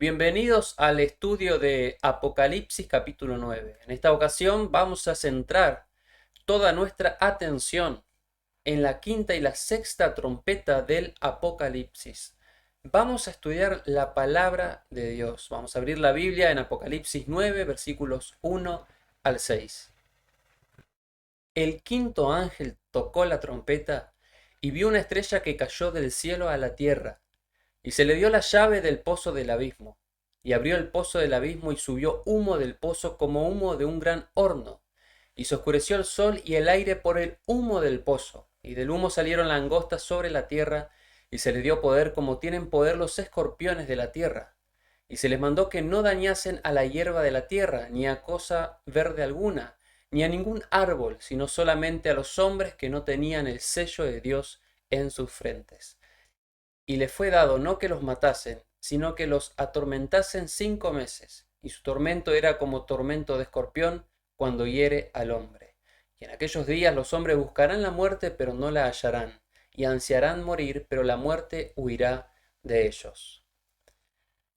Bienvenidos al estudio de Apocalipsis capítulo 9. En esta ocasión vamos a centrar toda nuestra atención en la quinta y la sexta trompeta del Apocalipsis. Vamos a estudiar la palabra de Dios. Vamos a abrir la Biblia en Apocalipsis 9, versículos 1 al 6. El quinto ángel tocó la trompeta y vio una estrella que cayó del cielo a la tierra. Y se le dio la llave del pozo del abismo, y abrió el pozo del abismo y subió humo del pozo como humo de un gran horno, y se oscureció el sol y el aire por el humo del pozo, y del humo salieron langostas sobre la tierra, y se le dio poder como tienen poder los escorpiones de la tierra. Y se les mandó que no dañasen a la hierba de la tierra, ni a cosa verde alguna, ni a ningún árbol, sino solamente a los hombres que no tenían el sello de Dios en sus frentes. Y le fue dado no que los matasen, sino que los atormentasen 5 meses, y su tormento era como tormento de escorpión cuando hiere al hombre. Y en aquellos días los hombres buscarán la muerte, pero no la hallarán, y ansiarán morir, pero la muerte huirá de ellos.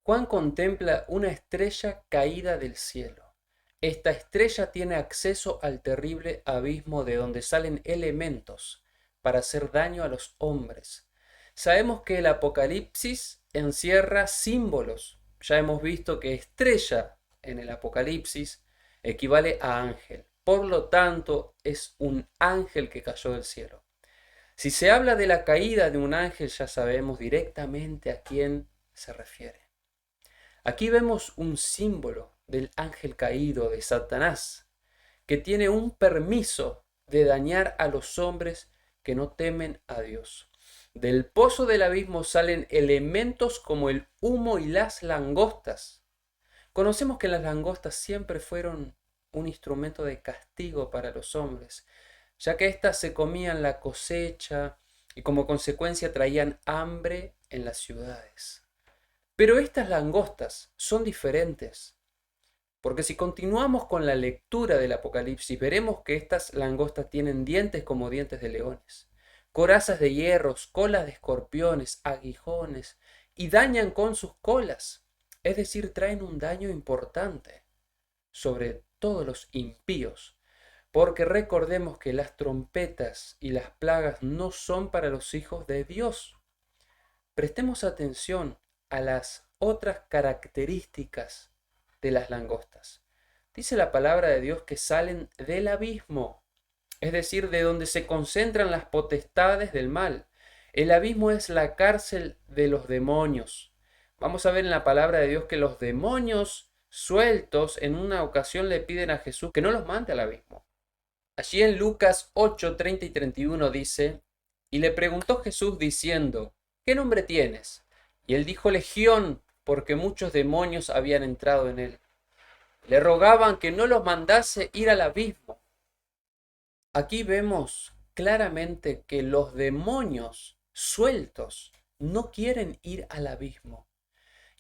Juan contempla una estrella caída del cielo. Esta estrella tiene acceso al terrible abismo de donde salen elementos para hacer daño a los hombres. Sabemos que el Apocalipsis encierra símbolos. Ya hemos visto que estrella en el Apocalipsis equivale a ángel. Por lo tanto, es un ángel que cayó del cielo. Si se habla de la caída de un ángel, ya sabemos directamente a quién se refiere. Aquí vemos un símbolo del ángel caído de Satanás, que tiene un permiso de dañar a los hombres que no temen a Dios. Del pozo del abismo salen elementos como el humo y las langostas. Conocemos que las langostas siempre fueron un instrumento de castigo para los hombres, ya que éstas se comían la cosecha y como consecuencia traían hambre en las ciudades. Pero estas langostas son diferentes, porque si continuamos con la lectura del Apocalipsis, veremos que estas langostas tienen dientes como dientes de leones, corazas de hierros, colas de escorpiones, aguijones, y dañan con sus colas, es decir, traen un daño importante sobre todos los impíos, porque recordemos que las trompetas y las plagas no son para los hijos de Dios. Prestemos atención a las otras características de las langostas. Dice la palabra de Dios que salen del abismo, es decir, de donde se concentran las potestades del mal. El abismo es la cárcel de los demonios. Vamos a ver en la palabra de Dios que los demonios sueltos en una ocasión le piden a Jesús que no los mande al abismo. Allí en Lucas 8, 30 y 31 dice, y le preguntó Jesús diciendo, ¿qué nombre tienes? Y él dijo Legión, porque muchos demonios habían entrado en él. Le rogaban que no los mandase ir al abismo. Aquí vemos claramente que los demonios sueltos no quieren ir al abismo.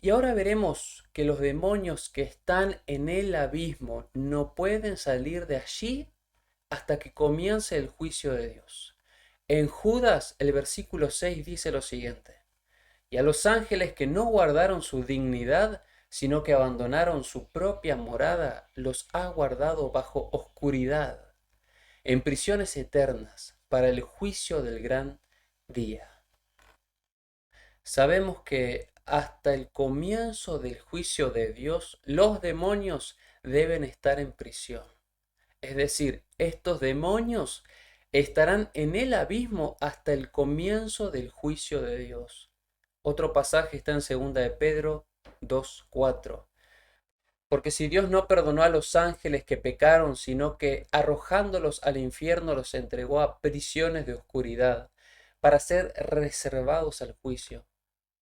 Y ahora veremos que los demonios que están en el abismo no pueden salir de allí hasta que comience el juicio de Dios. En Judas, el versículo 6 dice lo siguiente: y a los ángeles que no guardaron su dignidad, sino que abandonaron su propia morada, los ha guardado bajo oscuridad, en prisiones eternas, para el juicio del gran día. Sabemos que hasta el comienzo del juicio de Dios, los demonios deben estar en prisión. Es decir, estos demonios estarán en el abismo hasta el comienzo del juicio de Dios. Otro pasaje está en 2 de Pedro 2:4. Porque si Dios no perdonó a los ángeles que pecaron, sino que arrojándolos al infierno los entregó a prisiones de oscuridad para ser reservados al juicio,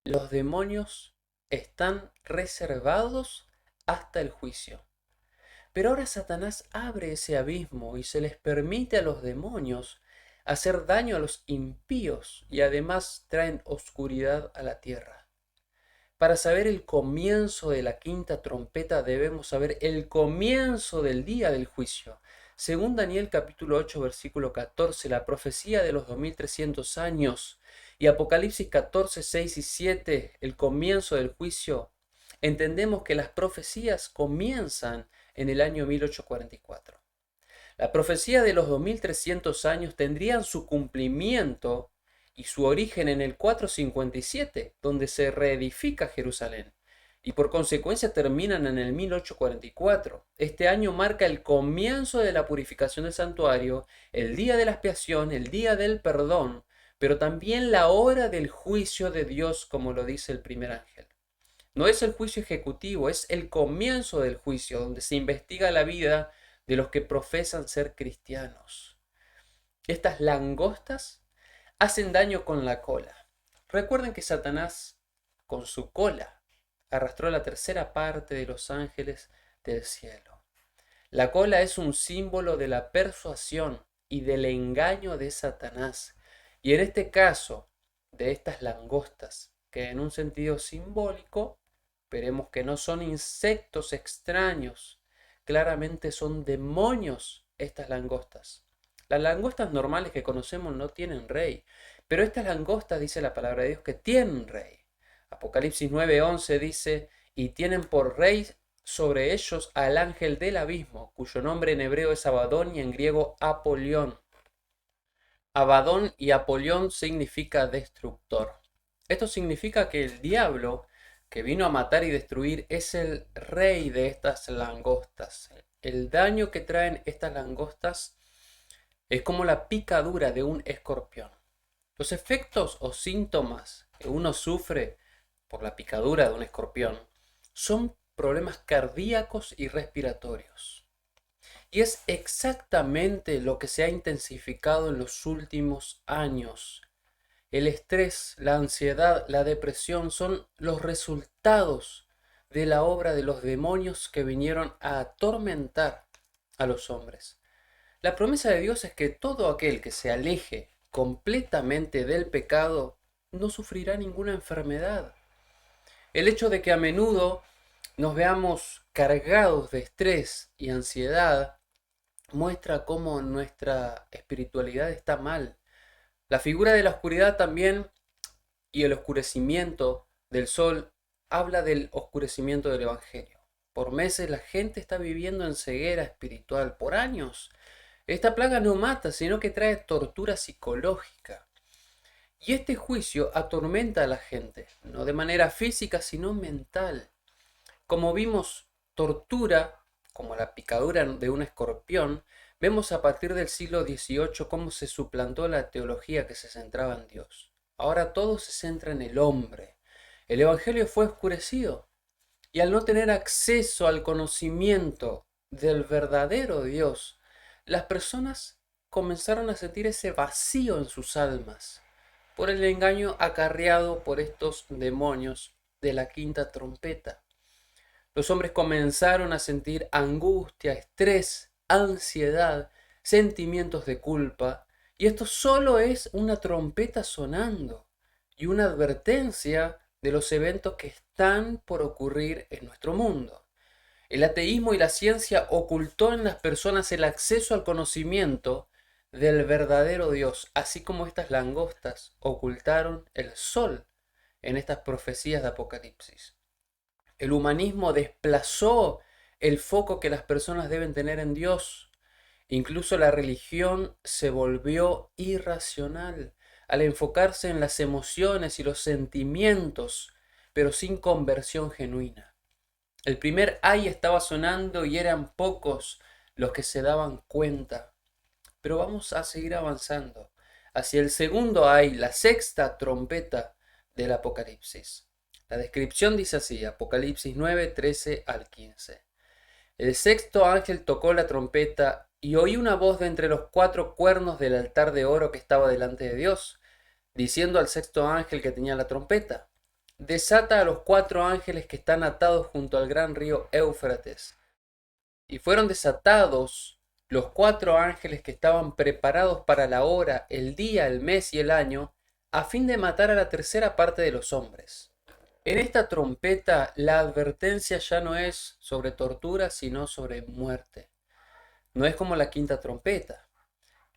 los demonios están reservados hasta el juicio. Pero ahora Satanás abre ese abismo y se les permite a los demonios hacer daño a los impíos y además traen oscuridad a la tierra. Para saber el comienzo de la quinta trompeta debemos saber el comienzo del día del juicio. Según Daniel capítulo 8 versículo 14, la profecía de los 2300 años, y Apocalipsis 14, 6 y 7, el comienzo del juicio, entendemos que las profecías comienzan en el año 1844. La profecía de los 2300 años tendrían su cumplimiento y su origen en el 457, donde se reedifica Jerusalén, y por consecuencia terminan en el 1844. Este año marca el comienzo de la purificación del santuario, el día de la expiación, el día del perdón, pero también la hora del juicio de Dios, como lo dice el primer ángel. No es el juicio ejecutivo, es el comienzo del juicio, donde se investiga la vida de los que profesan ser cristianos. Estas langostas hacen daño con la cola. Recuerden que Satanás, con su cola, arrastró la tercera parte de los ángeles del cielo. La cola es un símbolo de la persuasión y del engaño de Satanás. Y en este caso, de estas langostas, que en un sentido simbólico, veremos que no son insectos extraños, claramente son demonios estas langostas. Las langostas normales que conocemos no tienen rey, pero estas langostas, dice la palabra de Dios, que tienen rey. Apocalipsis 9:11 dice, y tienen por rey sobre ellos al ángel del abismo, cuyo nombre en hebreo es Abadón y en griego Apolión. Abadón y Apolión significa destructor. Esto significa que el diablo, que vino a matar y destruir, es el rey de estas langostas. El daño que traen estas langostas es como la picadura de un escorpión. Los efectos o síntomas que uno sufre por la picadura de un escorpión son problemas cardíacos y respiratorios. Y es exactamente lo que se ha intensificado en los últimos años. El estrés, la ansiedad, la depresión son los resultados de la obra de los demonios que vinieron a atormentar a los hombres. La promesa de Dios es que todo aquel que se aleje completamente del pecado no sufrirá ninguna enfermedad. El hecho de que a menudo nos veamos cargados de estrés y ansiedad muestra cómo nuestra espiritualidad está mal. La figura de la oscuridad también y el oscurecimiento del sol habla del oscurecimiento del Evangelio. Por meses la gente está viviendo en ceguera espiritual, por años. Esta plaga no mata, sino que trae tortura psicológica. Y este juicio atormenta a la gente, no de manera física, sino mental. Como vimos, tortura, como la picadura de un escorpión, vemos a partir del siglo XVIII cómo se suplantó la teología que se centraba en Dios. Ahora todo se centra en el hombre. El Evangelio fue oscurecido y al no tener acceso al conocimiento del verdadero Dios, las personas comenzaron a sentir ese vacío en sus almas por el engaño acarreado por estos demonios de la quinta trompeta. Los hombres comenzaron a sentir angustia, estrés, ansiedad, sentimientos de culpa, y esto solo es una trompeta sonando y una advertencia de los eventos que están por ocurrir en nuestro mundo. El ateísmo y la ciencia ocultó en las personas el acceso al conocimiento del verdadero Dios, así como estas langostas ocultaron el sol en estas profecías de Apocalipsis. El humanismo desplazó el foco que las personas deben tener en Dios. Incluso la religión se volvió irracional al enfocarse en las emociones y los sentimientos, pero sin conversión genuina. El primer ay estaba sonando y eran pocos los que se daban cuenta. Pero vamos a seguir avanzando hacia el segundo ay, la sexta trompeta del Apocalipsis. La descripción dice así, Apocalipsis 9, 13 al 15. El sexto ángel tocó la trompeta y oí una voz de entre los cuatro cuernos del altar de oro que estaba delante de Dios, diciendo al sexto ángel que tenía la trompeta: desata a los cuatro ángeles que están atados junto al gran río Éufrates. Y fueron desatados los cuatro ángeles que estaban preparados para la hora, el día, el mes y el año, a fin de matar a la tercera parte de los hombres. En esta trompeta la advertencia ya no es sobre tortura, sino sobre muerte. No es como la quinta trompeta.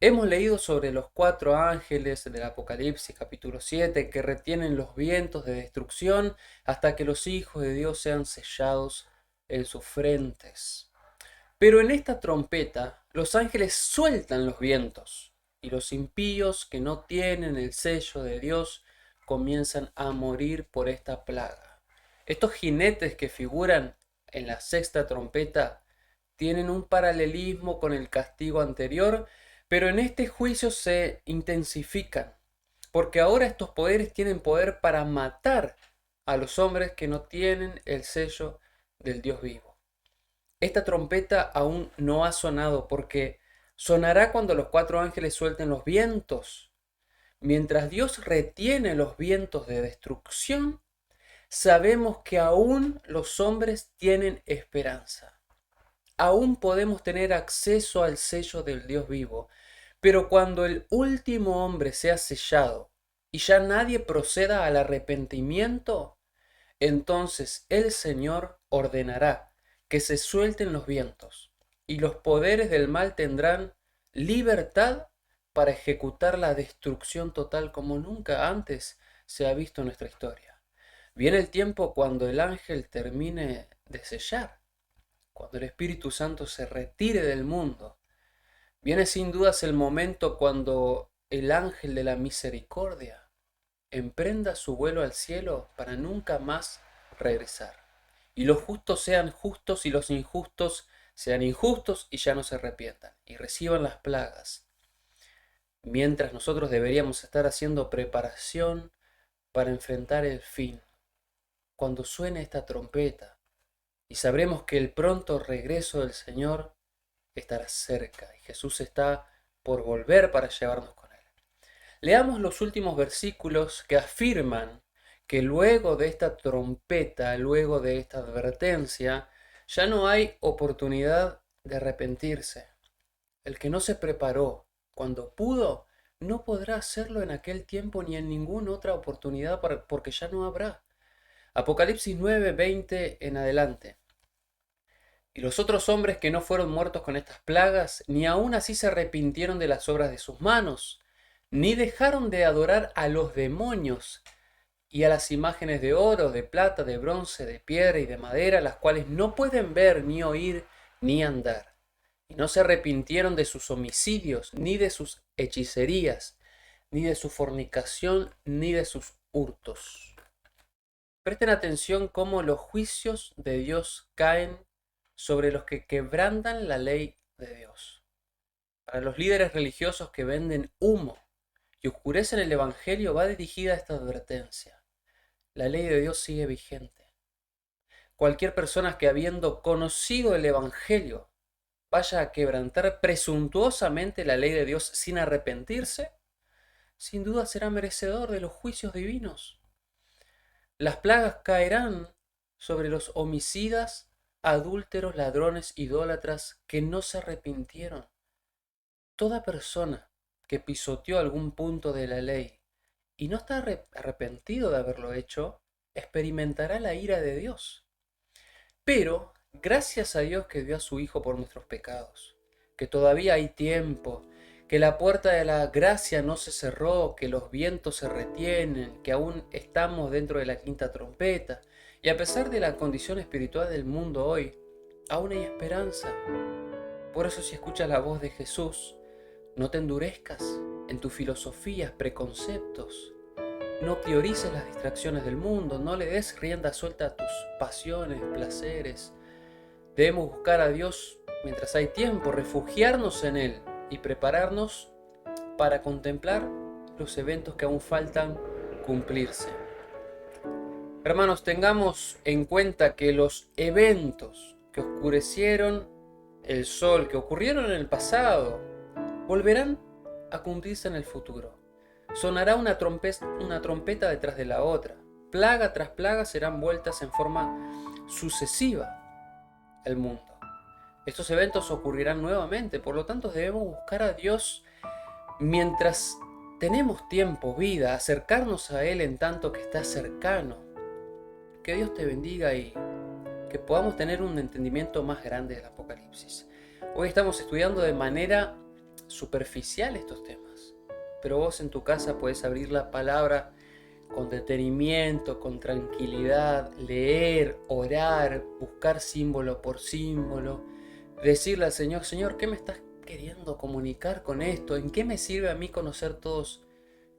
Hemos leído sobre los 4 ángeles del Apocalipsis capítulo 7 que retienen los vientos de destrucción hasta que los hijos de Dios sean sellados en sus frentes. Pero en esta trompeta los ángeles sueltan los vientos y los impíos que no tienen el sello de Dios comienzan a morir por esta plaga. Estos jinetes que figuran en la sexta trompeta tienen un paralelismo con el castigo anterior, pero en este juicio se intensifican, porque ahora estos poderes tienen poder para matar a los hombres que no tienen el sello del Dios vivo. Esta trompeta aún no ha sonado porque sonará cuando los 4 ángeles suelten los vientos. Mientras Dios retiene los vientos de destrucción, sabemos que aún los hombres tienen esperanza. Aún podemos tener acceso al sello del Dios vivo. Pero cuando el último hombre sea sellado y ya nadie proceda al arrepentimiento, entonces el Señor ordenará que se suelten los vientos y los poderes del mal tendrán libertad para ejecutar la destrucción total como nunca antes se ha visto en nuestra historia. Viene el tiempo cuando el ángel termine de sellar, cuando el Espíritu Santo se retire del mundo. Viene sin dudas el momento cuando el ángel de la misericordia emprenda su vuelo al cielo para nunca más regresar. Y los justos sean justos y los injustos sean injustos y ya no se arrepientan y reciban las plagas. Mientras nosotros deberíamos estar haciendo preparación para enfrentar el fin. Cuando suene esta trompeta y sabremos que el pronto regreso del Señor estará cerca y Jesús está por volver para llevarnos con él. Leamos los últimos versículos que afirman que luego de esta trompeta, luego de esta advertencia, ya no hay oportunidad de arrepentirse. El que no se preparó cuando pudo, no podrá hacerlo en aquel tiempo ni en ninguna otra oportunidad porque ya no habrá. Apocalipsis 9:20 en adelante. Y los otros hombres que no fueron muertos con estas plagas, ni aun así se arrepintieron de las obras de sus manos, ni dejaron de adorar a los demonios y a las imágenes de oro, de plata, de bronce, de piedra y de madera, las cuales no pueden ver, ni oír, ni andar. Y no se arrepintieron de sus homicidios, ni de sus hechicerías, ni de su fornicación, ni de sus hurtos. Presten atención cómo los juicios de Dios caen sobre los que quebrantan la ley de Dios. Para los líderes religiosos que venden humo y oscurecen el Evangelio va dirigida esta advertencia. La ley de Dios sigue vigente. Cualquier persona que habiendo conocido el Evangelio vaya a quebrantar presuntuosamente la ley de Dios sin arrepentirse, sin duda será merecedor de los juicios divinos. Las plagas caerán sobre los homicidas, adúlteros, ladrones, idólatras que no se arrepintieron. Toda persona que pisoteó algún punto de la ley y no está arrepentido de haberlo hecho, experimentará la ira de Dios. Pero gracias a Dios que dio a su Hijo por nuestros pecados, que todavía hay tiempo, que la puerta de la gracia no se cerró, que los vientos se retienen, que aún estamos dentro de la quinta trompeta. Y a pesar de la condición espiritual del mundo hoy, aún hay esperanza. Por eso si escuchas la voz de Jesús, no te endurezcas en tus filosofías, preconceptos. No priorices las distracciones del mundo, no le des rienda suelta a tus pasiones, placeres. Debemos buscar a Dios mientras hay tiempo, refugiarnos en Él y prepararnos para contemplar los eventos que aún faltan cumplirse. Hermanos, tengamos en cuenta que los eventos que oscurecieron el sol, que ocurrieron en el pasado, volverán a cumplirse en el futuro. Sonará una trompeta detrás de la otra. Plaga tras plaga serán vueltas en forma sucesiva al mundo. Estos eventos ocurrirán nuevamente, por lo tanto debemos buscar a Dios mientras tenemos tiempo, vida, acercarnos a Él en tanto que está cercano. Que Dios te bendiga y que podamos tener un entendimiento más grande del Apocalipsis. Hoy estamos estudiando de manera superficial estos temas. Pero vos en tu casa puedes abrir la palabra con detenimiento, con tranquilidad, leer, orar, buscar símbolo por símbolo, decirle al Señor, Señor, ¿qué me estás queriendo comunicar con esto? ¿En qué me sirve a mí conocer todos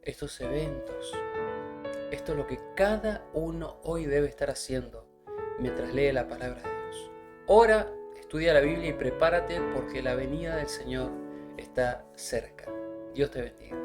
estos eventos? Esto es lo que cada uno hoy debe estar haciendo mientras lee la palabra de Dios. Ora, estudia la Biblia y prepárate porque la venida del Señor está cerca. Dios te bendiga.